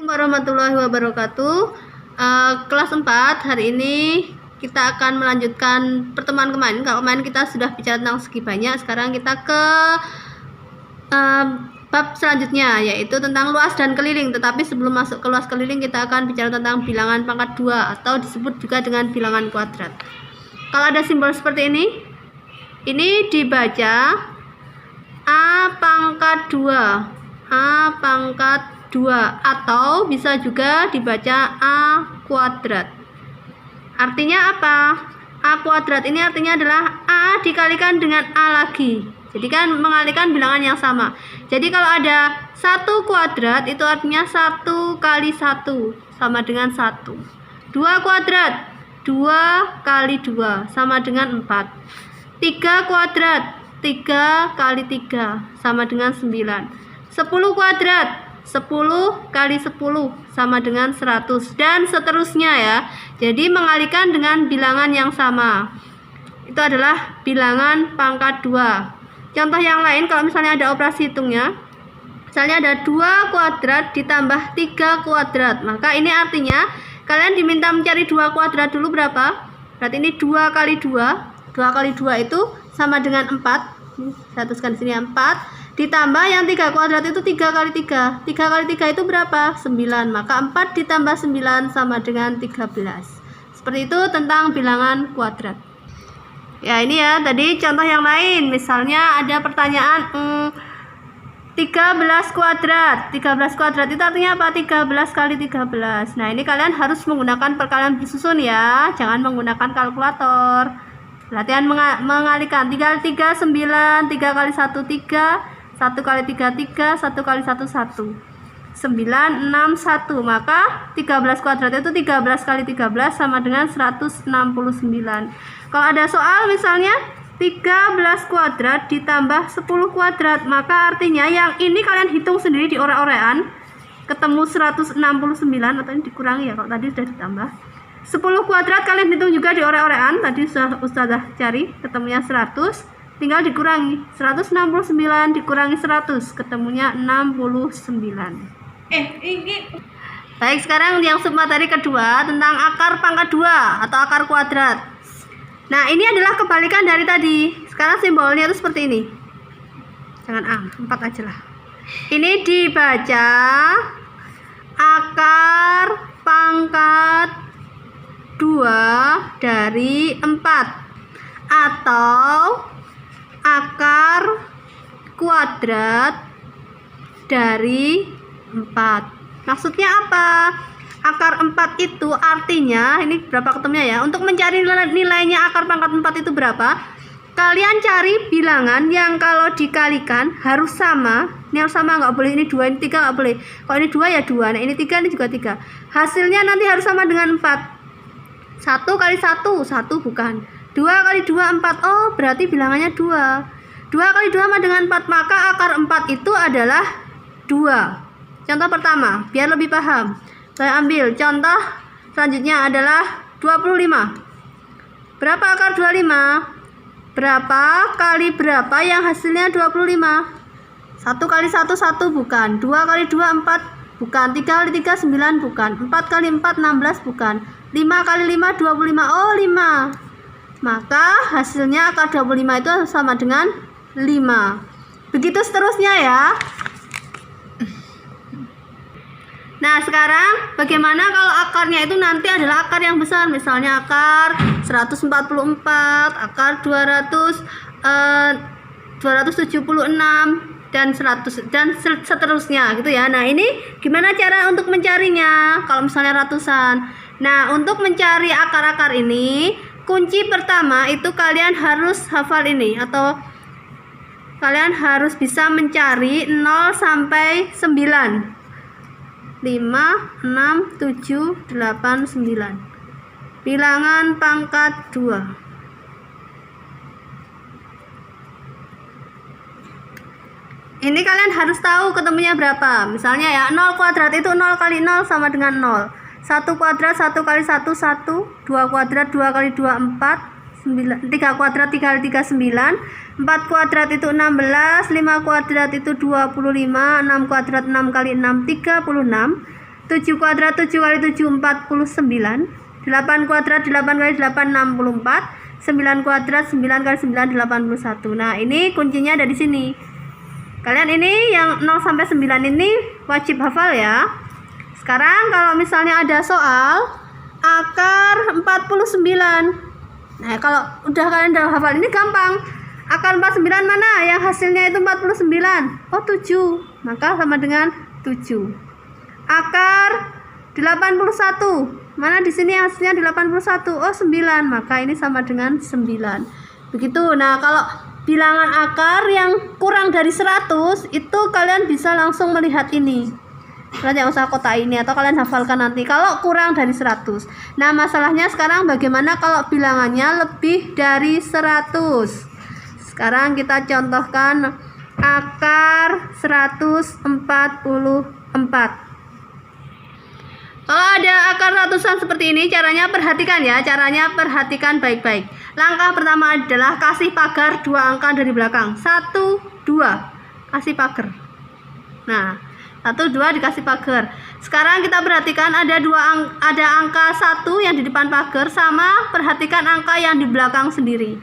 Warahmatullahi wabarakatuh. Kelas 4 hari ini kita akan melanjutkan pertemuan kemarin. Kalau kemarin kita sudah bicara tentang segi banyak, sekarang kita ke bab selanjutnya, yaitu tentang luas dan keliling. Tetapi sebelum masuk ke luas keliling, kita akan bicara tentang bilangan pangkat 2 atau disebut juga dengan bilangan kuadrat. Kalau ada simbol seperti ini dibaca A pangkat 2, A pangkat 2, atau bisa juga dibaca A kuadrat. Artinya apa? A kuadrat ini artinya adalah A dikalikan dengan A lagi. Jadi kan mengalihkan bilangan yang sama. Jadi kalau ada 1 kuadrat itu artinya 1 kali 1 sama dengan 1. 2 kuadrat, 2 kali 2 sama dengan 4. 3 kuadrat, 3 kali 3 sama dengan 9. 10 kuadrat, 10 kali 10 sama dengan 100, dan seterusnya ya. Jadi mengalihkan dengan bilangan yang sama. Itu adalah bilangan pangkat 2. Contoh yang lain, kalau misalnya ada operasi hitungnya, misalnya ada 2 kuadrat ditambah 3 kuadrat, maka ini artinya kalian diminta mencari 2 kuadrat dulu berapa? Berarti ini 2 kali 2. 2 kali 2 itu sama dengan 4. Saya tuliskan di sini 4. Ditambah yang 3 kuadrat itu 3 kali 3. 3 kali 3 itu berapa? 9. Maka 4 ditambah 9 sama dengan 13. Seperti itu tentang bilangan kuadrat. Ya, ini ya tadi contoh yang lain. Misalnya ada pertanyaan 13 kuadrat. 13 kuadrat itu artinya apa? 13 kali 13. Nah, ini kalian harus menggunakan perkalian bersusun ya. Jangan menggunakan kalkulator. Latihan mengalihkan. 3 kali 3 9, 3 kali 1 3, 1 kali 3 3, 1 kali 1 1. 9 6 1. Maka 13 kuadrat itu 13 kali 13 sama dengan 169. Kalau ada soal misalnya 13 kuadrat ditambah 10 kuadrat, maka artinya yang ini kalian hitung sendiri di orek-orekan, ketemu 169, atau ini dikurangi ya kalau tadi sudah ditambah. 10 kuadrat kalian hitung juga di orek-orekan, tadi sudah ustazah cari, ketemunya 100, tinggal dikurangi. 169 dikurangi 100, ketemunya 69. Baik, sekarang yang submateri kedua tentang akar pangkat 2 atau akar kuadrat. Nah, ini adalah kebalikan dari tadi. Sekarang simbolnya itu seperti ini. Jangan A, 4 aja lah. Ini dibaca akar pangkat 2 dari 4 atau akar kuadrat dari 4. Maksudnya apa? Akar 4 itu artinya, ini berapa ketemunya ya? Untuk mencari nilainya akar pangkat 4 itu berapa? Kalian cari bilangan yang kalau dikalikan harus sama. Ini harus sama, nggak boleh ini 2, ini 3 nggak boleh. Kalau ini 2 ya 2, nah ini 3, ini juga 3. Hasilnya nanti harus sama dengan 4. 1 kali 1, 1 bukan. 2 kali 2, 4. Oh, berarti bilangannya 2. 2 kali 2 sama dengan 4, maka akar 4 itu adalah 2. Contoh pertama, biar lebih paham. Saya ambil contoh selanjutnya adalah 25. Berapa akar 25? Berapa kali berapa yang hasilnya 25? 1 kali 1, 1 bukan. 2 kali 2, 4 bukan. 3 kali 3, 9 bukan. 4 kali 4, 16 bukan. 5 kali 5, 25. Oh, 5. Maka hasilnya akar 25 itu sama dengan 5. Begitu seterusnya ya. Nah, sekarang bagaimana kalau akarnya itu nanti adalah akar yang besar, misalnya akar 144, akar 276 dan 100 dan seterusnya gitu ya. Nah, ini gimana cara untuk mencarinya kalau misalnya ratusan? Nah, untuk mencari akar-akar ini, kunci pertama itu kalian harus hafal ini, atau kalian harus bisa mencari 0 sampai 9. 5, 6, 7, 8, 9. Bilangan pangkat 2. Ini kalian harus tahu ketemunya berapa. Misalnya ya, 0 kuadrat itu 0 kali 0 sama dengan 0. 1 kuadrat 1 kali 1 1. 2 kuadrat 2 kali 2 4. 3 kuadrat 3 kali 3 9, 4 kuadrat itu 16, 5 kuadrat itu 25, 6 kuadrat 6 kali 6 36, 7 kuadrat 7 kali 7 49, 8 kuadrat 8 kali 8 64, 9 kuadrat 9 kali 9 81. Nah, ini kuncinya ada di sini. Kalian ini yang 0 sampai 9 ini wajib hafal ya. Sekarang kalau misalnya ada soal akar 49. Nah, kalau udah kalian udah hafal ini gampang. Akar 49 mana? Yang hasilnya itu 49. Oh, 7. Maka sama dengan 7. Akar 81. Mana di sini hasilnya 81? Oh, 9. Maka ini sama dengan 9. Begitu. Nah, kalau bilangan akar yang kurang dari 100 itu kalian bisa langsung melihat ini. Kalian jangan usah kotak ini atau kalian hafalkan nanti kalau kurang dari 100. Nah, masalahnya sekarang bagaimana kalau bilangannya lebih dari 100? Sekarang kita contohkan akar 144. Kalau ada akar ratusan seperti ini, caranya perhatikan ya, perhatikan baik-baik. Langkah pertama adalah kasih pagar 2 angka dari belakang. 1, 2, kasih pagar. Nah, 1, 2 dikasih pagar. Sekarang kita perhatikan ada angka 1 yang di depan pagar, sama perhatikan angka yang di belakang sendiri.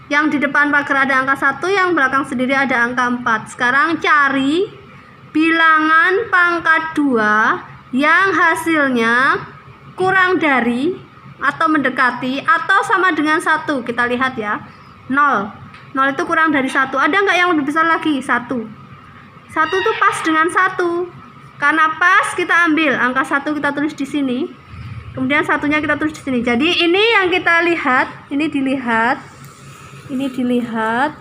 Yang di depan pagar ada angka 1, yang belakang sendiri ada angka 4. Sekarang cari bilangan pangkat 2 yang hasilnya kurang dari atau mendekati atau sama dengan 1. Kita lihat ya. 0. 0 itu kurang dari 1. Ada nggak yang lebih besar lagi? 1. 1 itu pas dengan 1. Karena pas kita ambil angka 1 kita tulis di sini. Kemudian satunya kita tulis di sini. Jadi ini yang kita lihat, ini dilihat. Ini dilihat.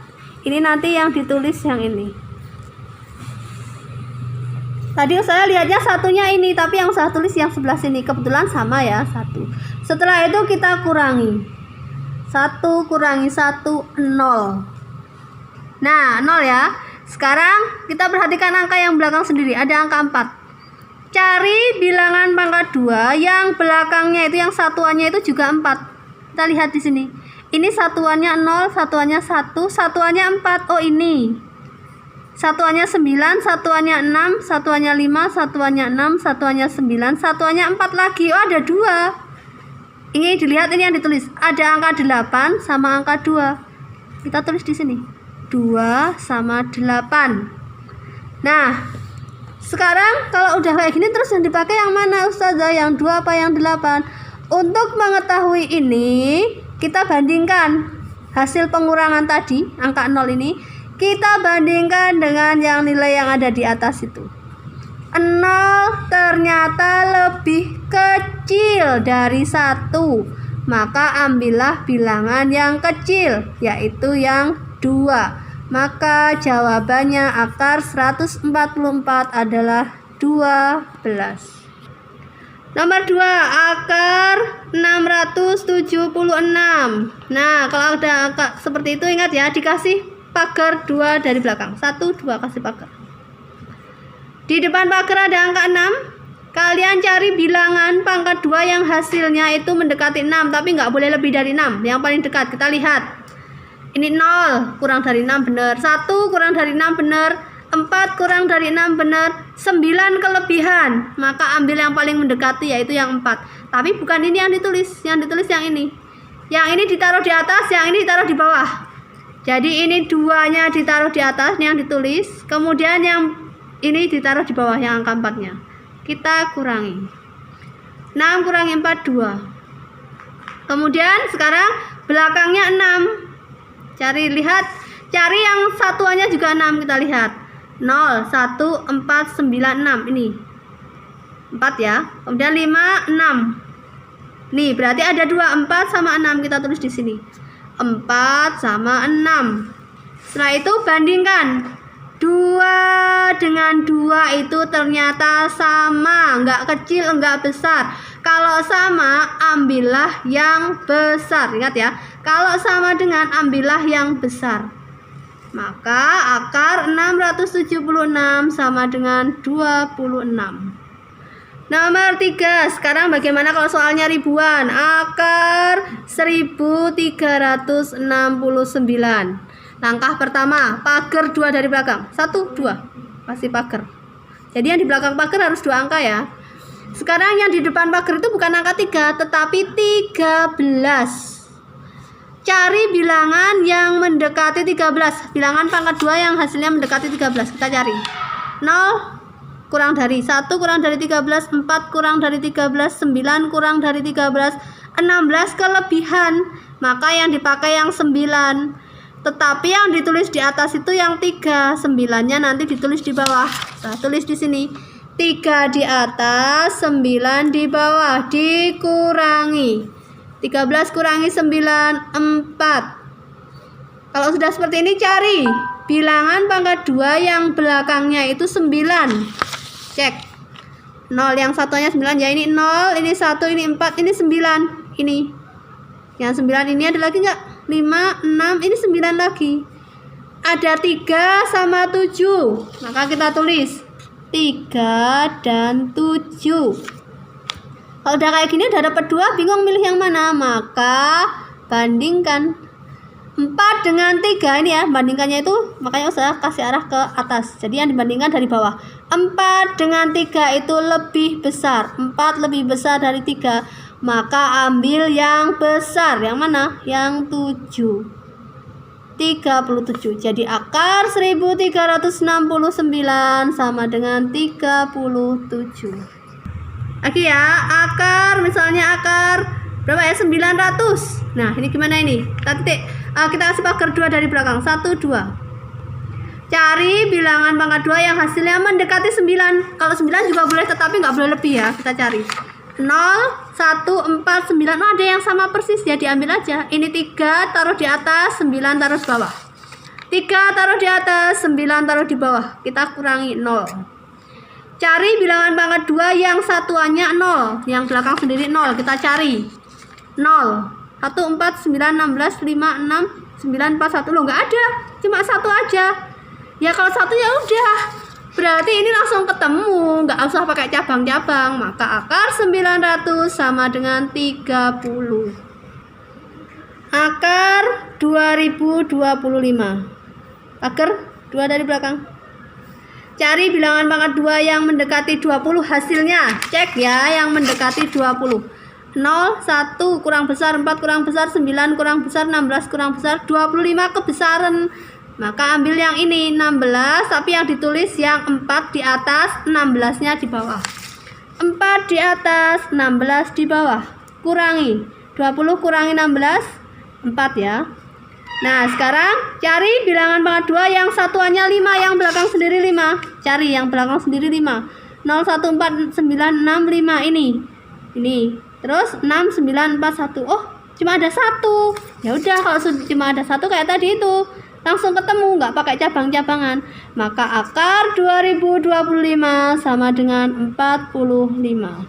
Ini nanti yang ditulis yang ini. Tadi saya lihatnya satunya ini, tapi yang saya tulis yang sebelah sini. Kebetulan sama ya, 1. Setelah itu kita kurangi. 1 kurangi 1, 0. Nah, 0 ya. Sekarang kita perhatikan angka yang belakang sendiri. Ada angka 4. Cari bilangan pangkat 2 yang belakangnya itu, yang satuannya itu juga 4. Kita lihat di sini. Ini satuannya 0, satuannya 1, satuannya 4. Oh, ini. Satuannya 9, satuannya 6, satuannya 5, satuannya 6, satuannya 9, satuannya 4 lagi. Oh, ada 2. Ini dilihat, ini yang ditulis. Ada angka 8 sama angka 2. Kita tulis di sini. 2 sama 8. Nah, sekarang kalau udah kayak gini terus yang dipakai yang mana, Ustazah? Yang 2 apa yang 8? Untuk mengetahui ini, kita bandingkan hasil pengurangan tadi, angka 0 ini. Kita bandingkan dengan yang nilai yang ada di atas itu. 0 ternyata lebih kecil dari 1. Maka ambillah bilangan yang kecil, yaitu yang 2. Maka jawabannya akar 144 adalah 12. Nomor 2, akar 676. Nah, kalau ada angka seperti itu ingat ya, dikasih pagar 2 dari belakang. 1, 2 kasih pagar. Di depan pagar ada angka 6. Kalian cari bilangan pangkat 2 yang hasilnya itu mendekati 6, tapi nggak boleh lebih dari 6. Yang paling dekat kita lihat. Ini 0 kurang dari 6 benar. 1 kurang dari 6 benar. 4 kurang dari 6 benar. 9 kelebihan. Maka ambil yang paling mendekati, yaitu yang 4. Tapi bukan ini yang ditulis. Yang ditulis yang ini. Yang ini ditaruh di atas, yang ini ditaruh di bawah. Jadi ini 2-nya ditaruh di atas yang ditulis, kemudian yang ini ditaruh di bawah yang angka 4-nya. Kita kurangi. 6 kurangi 4, 2. Kemudian sekarang belakangnya 6. Cari yang satuannya juga 6, kita lihat. 0, 1, 4, 9, 6 ini. 4 ya. Kemudian 5, 6. Nih, berarti ada 2, 4 sama 6 kita tulis di sini. 4 sama 6. Setelah itu bandingkan 2 dengan 2 itu ternyata sama, enggak kecil, enggak besar. Kalau sama, ambillah yang besar. Ingat ya, kalau sama dengan ambillah yang besar. Maka akar 676 sama dengan 26. Nomor 3. Sekarang bagaimana kalau soalnya ribuan? Akar 1369. Langkah pertama, pagar 2 dari belakang. 1, 2. Pasti pagar. Jadi yang di belakang pagar harus 2 angka ya. Sekarang yang di depan pagar itu bukan angka 3, tetapi 13. Cari bilangan yang mendekati 13. Bilangan pangkat 2 yang hasilnya mendekati 13. Kita cari. 0 kurang dari 1 kurang dari 13, 4 kurang dari 13, 9 kurang dari 13, 16 kelebihan. Maka yang dipakai yang 9. Tetapi yang ditulis di atas itu yang 3. 9-nya nanti ditulis di bawah. Nah, tulis di sini. 3 di atas, 9 di bawah, dikurangi 13 kurangi 9, 4. Kalau sudah seperti ini, cari bilangan pangkat 2 yang belakangnya itu 9. Cek 0, yang satunya 9 ya, ini 0, ini 1, ini 4, ini 9. Ini yang 9 ini ada lagi enggak? 5, 6, ini 9 lagi. Ada 3 sama 7. Maka kita tulis 3 dan 7. Kalau udah kayak gini, udah dapat 2, bingung milih yang mana? Maka bandingkan 4 dengan 3 ini ya, bandingkannya itu makanya saya kasih arah ke atas. Jadi yang dibandingkan dari bawah. 4 dengan 3 itu lebih besar. 4 lebih besar dari 3. Maka ambil yang besar. Yang mana? Yang 7. 37. Jadi akar 1369 sama dengan 37. Lagi ya, akar misalnya akar berapa ya? 900. Nah, ini gimana ini? Kita titik. Kita kasih pagar 2 dari belakang. 1, 2. Cari bilangan pangkat 2 yang hasilnya mendekati 9. Kalau 9 juga boleh, tetapi nggak boleh lebih ya. Kita cari 0, 1, 4, 9. Oh, ada yang sama persis ya, diambil aja. Ini 3 taruh di atas, 9 taruh di bawah. 3 taruh di atas, 9 taruh di bawah. Kita kurangi 0. Cari bilangan pangkat 2 yang satuannya 0, yang belakang sendiri 0. Kita cari 0, 1, 4, 9, 16, 5, 6, 9, 4, 1. Loh, nggak ada, cuma 1 aja. Ya kalau 1 ya udah, berarti ini langsung ketemu, nggak usah pakai cabang-cabang. Maka akar 900 sama dengan 30. Akar 2025. Akar 2 dari belakang. Cari bilangan pangkat 2 yang mendekati 20 hasilnya. Cek ya, yang mendekati 20. 0, 1 kurang besar, 4 kurang besar, 9 kurang besar, 16 kurang besar, 25 kebesaran. Maka ambil yang ini 16, tapi yang ditulis yang 4 di atas, 16-nya di bawah. 4 di atas, 16 di bawah. Kurangi 20 kurangi 16, 4 ya. Nah, sekarang cari bilangan pangkat 2 yang satuannya 5, yang belakang sendiri 5. Cari yang belakang sendiri 5. 0, 1, 4, 9, 6, 5 ini. Terus 6, 9, 4, 1. Oh, cuma ada 1. Ya udah, kalau cuma ada 1 kayak tadi itu, langsung ketemu, nggak pakai cabang-cabangan. Maka akar 2025 sama dengan 45.